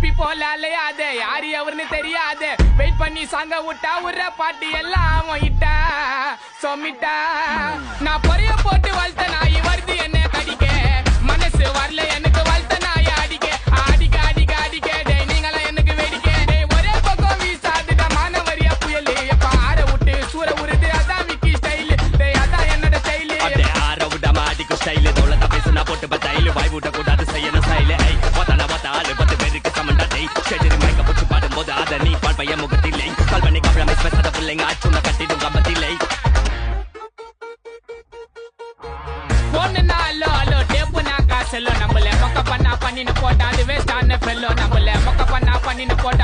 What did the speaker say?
குப்பி போல அலையாத யாரு எவருன்னு தெரியாத வெயிட் பண்ணி சாங்க விட்டா உர பாட்டு எல்லாம் இட்டா சொமிட்டா நான் பொறைய போட்டு வளர்த்த நாய் வருது என்ன கடிக்க மனசு வரல எனக்கு வளர்த்த நாய் அடிக்க அடிக்க அடிக்க அடிக்க டேய் நீங்களா எனக்கு வேடிக்கை டேய் ஒரே பக்கம் வீசாதுடா மானவரியா புயல் எப்ப ஆற விட்டு சூற உருது அதான் விக்கி ஸ்டைல் டேய் அதான் என்னோட ஸ்டைல் அதே ஆற விடாம அடிக்கும் ஸ்டைல் தோளத்தை பேசுனா போட்டு பத்தாயில் வாய் விட்ட கூடாது செய்யணும் ஸ்டைல் ஐ ஒத்தான ஒத்தாள் 10 பேருக்கு சமண்டா டேய் ஷெஜரி மைக்க போட்டு பாடும்போது அதை நீ பால்பைய முகத்தில்லை கால் பண்ணி கப்பலமை பேசாத பிள்ளைங்க ஆச்சுன்னா கட்டிடும் கம்பத்தில்லை பொண்ணு நாலோ அலோ டேப்பு நான் காசலோ நம்மள மொக்க பண்ணா பண்ணின்னு போட்டா அது வேஸ்டான ஃபெல்லோ நம்மள மொக்க பண்ணா பண்ணின்னு போட்டா